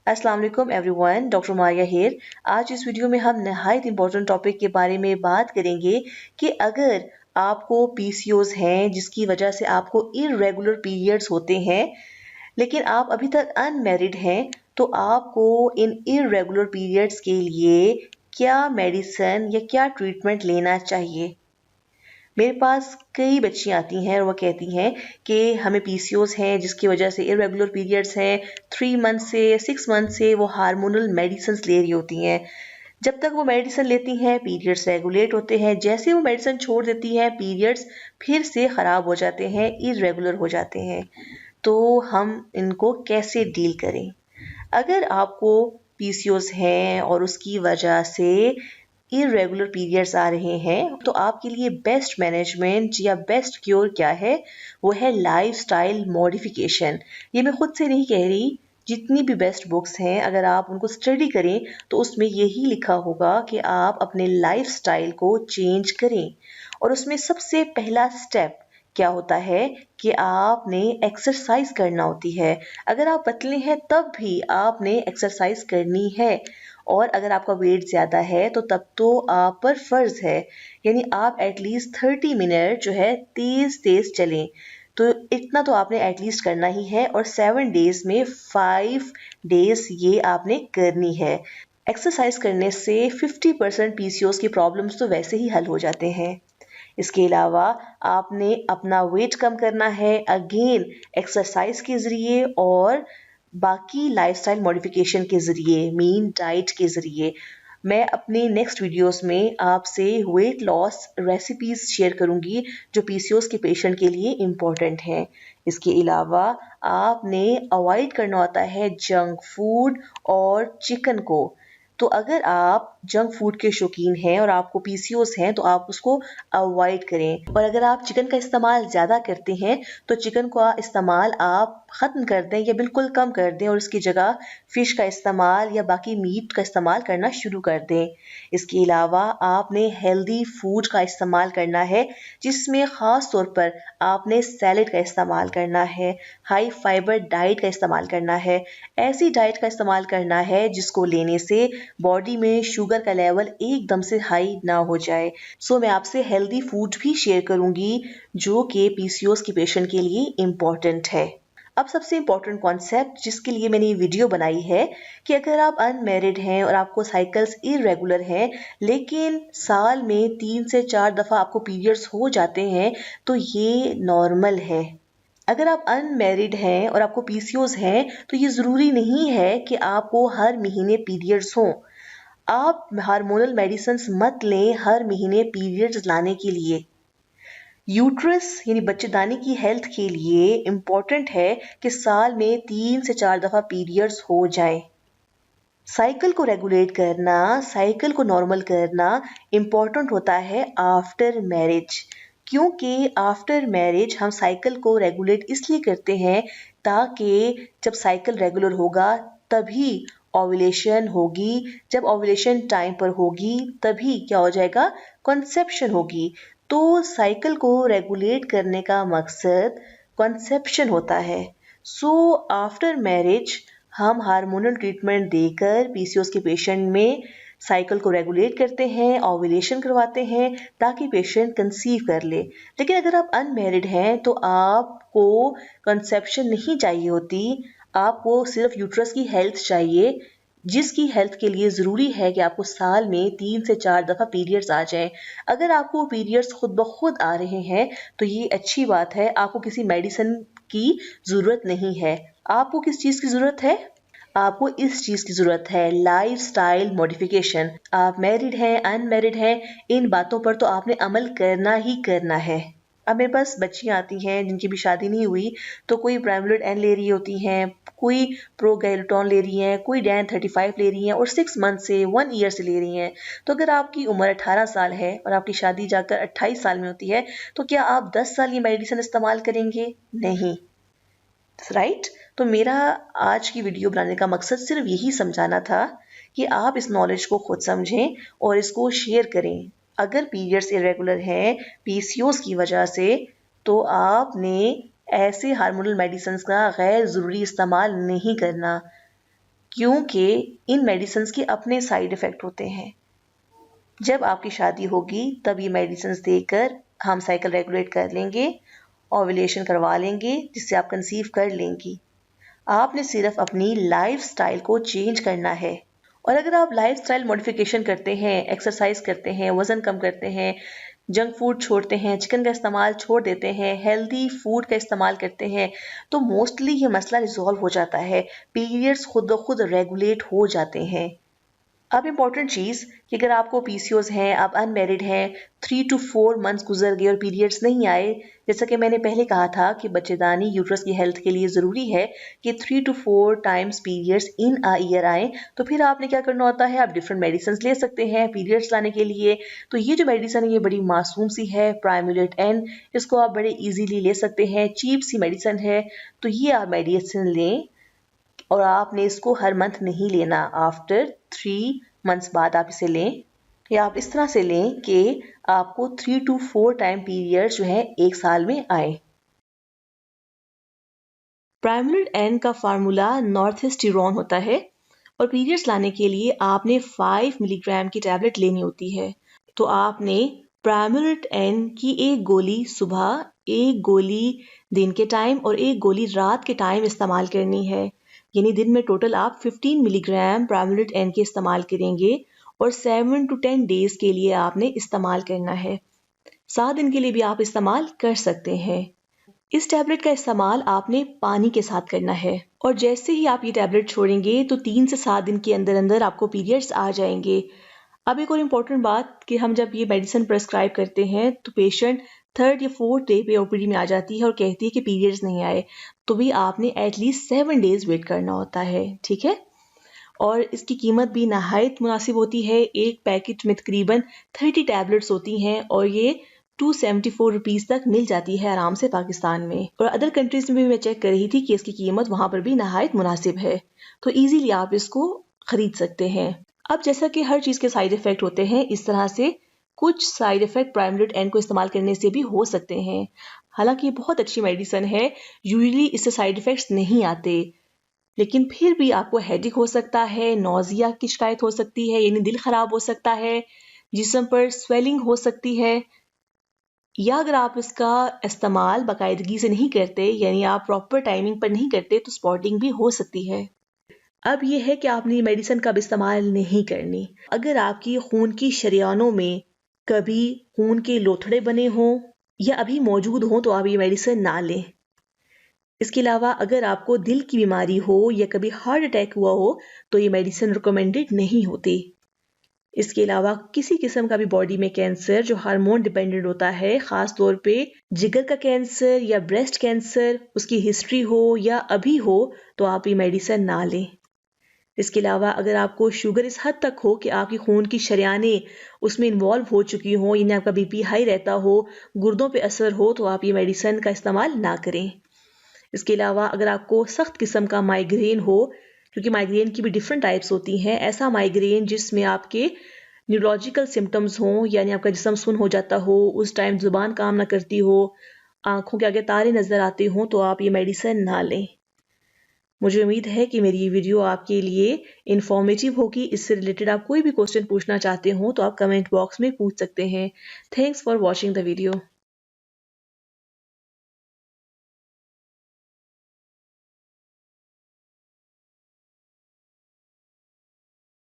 अस्सलाम वालेकुम everyone, doctor Maria hair. आज इस वीडियो में हम नहायत इंपॉर्टेंट टॉपिक के बारे में बात करेंगे कि अगर आपको पीसीओज हैं जिसकी वजह से आपको इरेगुलर पीरियड्स होते हैं लेकिन आप अभी तक अनमैरिड हैं तो आपको इन इरेगुलर पीरियड्स के लिए क्या मेडिसिन या क्या ट्रीटमेंट लेना चाहिए। मेरे पास कई बच्चियां आती हैं और वो कहती हैं कि हमें पीसीओस हैं जिसकी वजह से इरेगुलर पीरियड्स हैं, 3 मंथ से 6 मंथ से वो हार्मोनल मेडिसिन ले रही होती हैं। जब तक वो मेडिसिन लेती हैं पीरियड्स रेगुलेट होते हैं, जैसे वो मेडिसिन छोड़ देती हैं पीरियड्स फिर से ख़राब हो जाते हैं, इरेगुलर हो जाते हैं। तो हम इनको कैसे डील करें? अगर आपको पीसीओस हैं और उसकी वजह से इरेगुलर पीरियड्स आ रहे हैं तो आपके लिए बेस्ट मैनेजमेंट या बेस्ट क्योर क्या है? वो है लाइफस्टाइल मॉडिफिकेशन। ये मैं खुद से नहीं कह रही, जितनी भी बेस्ट बुक्स हैं अगर आप उनको स्टडी करें तो उसमें यही लिखा होगा कि आप अपने लाइफस्टाइल को चेंज करें। और उसमें सबसे पहला स्टेप क्या होता है कि आपने एक्सरसाइज करना होती है। अगर आप पतले हैं तब भी आपने एक्सरसाइज करनी है, और अगर आपका वेट ज़्यादा है तो तब तो आप पर फ़र्ज़ है, यानी आप एटलीस्ट 30 मिनट जो है तेज़ तेज़ चलें। तो इतना तो आपने एटलीस्ट करना ही है, और 7 डेज़ में 5 डेज़ ये आपने करनी है। एक्सरसाइज करने से 50% पीसीओस की प्रॉब्लम्स तो वैसे ही हल हो जाते हैं। इसके अलावा आपने अपना वेट कम करना है, अगेन एक्सरसाइज के ज़रिए और बाकी लाइफस्टाइल मॉडिफिकेशन के ज़रिए, मीन डाइट के ज़रिए। मैं अपने नेक्स्ट वीडियोस में आपसे वेट लॉस रेसिपीज़ शेयर करूंगी जो पीसीओएस के पेशेंट के लिए इम्पॉर्टेंट हैं। इसके अलावा आपने अवॉइड करना होता है जंक फूड और चिकन को। तो अगर आप जंक फूड के शौकीन हैं और आपको पीसीओएस हैं तो आप उसको अवॉइड करें, और अगर आप चिकन का इस्तेमाल ज़्यादा करते हैं तो चिकन का इस्तेमाल आप ख़त्म कर दें या बिल्कुल कम कर दें और उसकी जगह फ़िश का इस्तेमाल या बाकी मीट का इस्तेमाल करना शुरू कर दें। इसके अलावा आपने हेल्दी फूड का इस्तेमाल करना है, जिसमें ख़ास तौर पर आपने सैलेड का इस्तेमाल करना है, हाई फाइबर डाइट का इस्तेमाल करना है। ऐसी डाइट का इस्तेमाल करना है जिसको लेने से बॉडी में शुगर का लेवल एकदम से हाई ना हो जाए। सो मैं आपसे हेल्दी फूड भी शेयर करूंगी जो कि पीसीओएस के पेशेंट के लिए इम्पोर्टेंट है। अब सबसे इम्पोर्टेंट कॉन्सेप्ट जिसके लिए मैंने ये वीडियो बनाई है कि अगर आप अनमैरिड हैं और आपको साइकिल्स इरेगुलर हैं लेकिन साल में 3 से 4 दफ़ा आपको पीरियड्स हो जाते हैं तो ये नॉर्मल है। अगर आप अनमैरिड हैं और आपको पीसीओएस हैं तो ये ज़रूरी नहीं है कि आपको हर महीने पीरियड्स हों। आप हार्मोनल मेडिसिन्स मत लें हर महीने पीरियड्स लाने के लिए। यूट्रस यानी बच्चेदानी की हेल्थ के लिए इम्पॉर्टेंट है कि साल में 3 से 4 दफ़ा पीरियड्स हो जाएं। साइकिल को रेगुलेट करना, साइकिल को नॉर्मल करना इम्पॉर्टेंट होता है आफ्टर मैरिज, क्योंकि आफ्टर मैरिज हम साइकिल को रेगुलेट इसलिए करते हैं ताकि जब साइकिल रेगुलर होगा तभी ओव्यूलेशन होगी, जब ओव्यूलेशन टाइम पर होगी तभी क्या हो जाएगा, कंसेप्शन होगी। तो साइकिल को रेगुलेट करने का मकसद कंसेप्शन होता है। सो आफ्टर मैरिज हम हार्मोनल ट्रीटमेंट देकर पीसीओएस के पेशेंट में साइकिल को रेगुलेट करते हैं, ओव्यूलेशन करवाते हैं ताकि पेशेंट कंसीव कर ले। लेकिन अगर आप अनमैरिड हैं तो आपको कंसेप्शन नहीं चाहिए होती, आपको सिर्फ यूट्रस की हेल्थ चाहिए, जिसकी हेल्थ के लिए ज़रूरी है कि आपको साल में 3 से 4 दफ़ा पीरियड्स आ जाएं। अगर आपको पीरियड्स खुद ब खुद आ रहे हैं तो ये अच्छी बात है, आपको किसी मेडिसिन की ज़रूरत नहीं है। आपको किस चीज़ की ज़रूरत है? आपको इस चीज़ की ज़रूरत है, लाइफस्टाइल मॉडिफिकेशन। आप मैरिड हैं, अनमैरिड हैं, इन बातों पर तो आपने अमल करना ही करना है। अब मेरे पास बच्चियाँ आती हैं जिनकी भी शादी नहीं हुई, तो कोई प्राइमोलिड एन ले रही होती हैं, कोई प्रोगैल्टोन ले रही हैं, कोई डैन 35 ले रही हैं और 6 मंथ से 1 ईयर से ले रही हैं। तो अगर आपकी उम्र 18 साल है और आपकी शादी जाकर 28 साल में होती है तो क्या आप 10 साल ये मेडिसिन इस्तेमाल करेंगे? नहीं, राइट। तो मेरा आज की वीडियो बनाने का मकसद सिर्फ यही समझाना था कि आप इस नॉलेज को खुद समझें और इसको शेयर करें। अगर पीरियड्स इरेगुलर हैं पीसीओएस की वजह से तो आपने ऐसे हार्मोनल मेडिसिन का गैर ज़रूरी इस्तेमाल नहीं करना, क्योंकि इन मेडिसिन के अपने साइड इफ़ेक्ट होते हैं। जब आपकी शादी होगी तब ये मेडिसिन देकर हम साइकिल रेगुलेट कर लेंगे, ओव्यूलेशन करवा लेंगे, जिससे आप कंसीव कर लेंगी। आपने सिर्फ अपनी लाइफस्टाइल को चेंज करना है। और अगर आप लाइफस्टाइल मॉडिफिकेशन करते हैं, एक्सरसाइज करते हैं, वजन कम करते हैं, जंक फूड छोड़ते हैं, चिकन का इस्तेमाल छोड़ देते हैं, हेल्दी फूड का इस्तेमाल करते हैं, तो मोस्टली ये मसला रिजॉल्व हो जाता है। पीरियड्स खुद ब खुद रेगुलेट हो जाते हैं। अब इम्पॉर्टेंट चीज़ कि अगर आपको पीसीओज हैं, आप अनमेरिड हैं, 3 to 4 मंथ्स गुजर गए और पीरियड्स नहीं आए, जैसा कि मैंने पहले कहा था कि बच्चेदानी यूट्रस की हेल्थ के लिए ज़रूरी है कि 3 to 4 times periods in a year आए, तो फिर आपने क्या करना होता है, आप डिफरेंट मेडिसिन ले सकते हैं पीरियड्स लाने के लिए। तो ये जो मेडिसिन है ये बड़ी मासूम सी है, प्राइमुलेट एन, इसको आप बड़े ईजीली ले सकते हैं, चीप सी मेडिसिन है। तो ये आप मेडिसिन लें और आपने इसको हर मंथ नहीं लेना, आफ्टर 3 मंथ्स बाद आप इसे लें, या आप इस तरह से लें कि आपको 3 to 4 टाइम पीरियड जो है एक साल में आए। प्राइमुलेट एन का फार्मूला नॉर्थेस्टिरोन होता है और पीरियड्स लाने के लिए आपने 5 मिलीग्राम की टैबलेट लेनी होती है। तो आपने प्राइमुलेट एन की एक गोली सुबह, एक गोली दिन के टाइम और एक गोली रात के टाइम इस्तेमाल करनी है। यानी दिन में टोटल आप 15 मिलीग्राम प्राइमुलेट एन के इस्तेमाल करेंगे और 7 to 10 डेज के लिए आपने इस्तेमाल करना है। 7 दिन के लिए भी आप इस्तेमाल कर सकते हैं। इस टैबलेट का इस्तेमाल आपने पानी के साथ करना है और जैसे ही आप ये टैबलेट छोड़ेंगे तो 3 से 7 दिन के अंदर अंदर आपको पीरियड्स आ जाएंगे। अब एक और इम्पोर्टेंट बात कि हम जब ये मेडिसिन प्रेस्क्राइब करते हैं तो पेशेंट 3rd या 4th डे पे ओपीडी में आ जाती है और कहती है कि पीरियड्स नहीं आए, तो भी आपने एटलीस्ट 7 डेज वेट करना होता है, ठीक है। और इसकी कीमत भी नहायत मुनासिब होती है। एक पैकेट में तकरीबन 30 टैबलेट्स होती हैं और ये 274 रुपीज़ तक मिल जाती है आराम से पाकिस्तान में। और अदर कंट्रीज में भी मैं चेक कर रही थी कि इसकी कीमत वहाँ पर भी नहायत मुनासिब है, तो ईजीली आप इसको खरीद सकते हैं। अब जैसा कि हर चीज़ के साइड इफ़ेक्ट होते हैं, इस तरह से कुछ साइड इफ़ेक्ट प्राइमुलेट एन को इस्तेमाल करने से भी हो सकते हैं। हालांकि ये बहुत अच्छी मेडिसिन है, यूजुअली इससे साइड इफ़ेक्ट्स नहीं आते, लेकिन फिर भी आपको हेडेक हो सकता है, नौजिया की शिकायत हो सकती है, यानी दिल ख़राब हो सकता है, जिस्म पर स्वेलिंग हो सकती है, या अगर आप इसका इस्तेमाल बाकायदगी से नहीं करते, यानी आप प्रॉपर टाइमिंग पर नहीं करते, तो स्पॉटिंग भी हो सकती है। अब यह है कि आपने मेडिसिन का इस्तेमाल नहीं करनी। अगर आपकी खून की शरियानों में कभी खून के लोथड़े बने हों या अभी मौजूद हों तो आप ये मेडिसिन ना लें। इसके अलावा अगर आपको दिल की बीमारी हो या कभी हार्ट अटैक हुआ हो तो ये मेडिसिन रिकमेंडेड नहीं होती। इसके अलावा किसी किस्म का भी बॉडी में कैंसर जो हार्मोन डिपेंडेंट होता है, ख़ास तौर पे जिगर का कैंसर या ब्रेस्ट कैंसर, उसकी हिस्ट्री हो या अभी हो, तो आप ये मेडिसिन ना लें। इसके अलावा अगर आपको शुगर इस हद तक हो कि आपकी खून की शरियानें उसमें इन्वॉल्व हो चुकी हों, यानी आपका बीपी हाई रहता हो, गुर्दों पे असर हो, तो आप ये मेडिसिन का इस्तेमाल ना करें। इसके अलावा अगर आपको सख्त किस्म का माइग्रेन हो, क्योंकि माइग्रेन की भी डिफरेंट टाइप्स होती हैं, ऐसा माइग्रेन जिसमें आपके न्यूरोलॉजिकल सिम्टम्स हों, यानी आपका जिस्म सुन हो जाता हो, उस टाइम ज़ुबान काम ना करती हो, आंखों के आगे तारे नज़र आते हों, तो आप ये मेडिसिन ना लें। मुझे उम्मीद है कि मेरी ये वीडियो आपके लिए इन्फॉर्मेटिव होगी। इससे रिलेटेड आप कोई भी क्वेश्चन पूछना चाहते हो तो आप कमेंट बॉक्स में पूछ सकते हैं। Thanks for watching the video.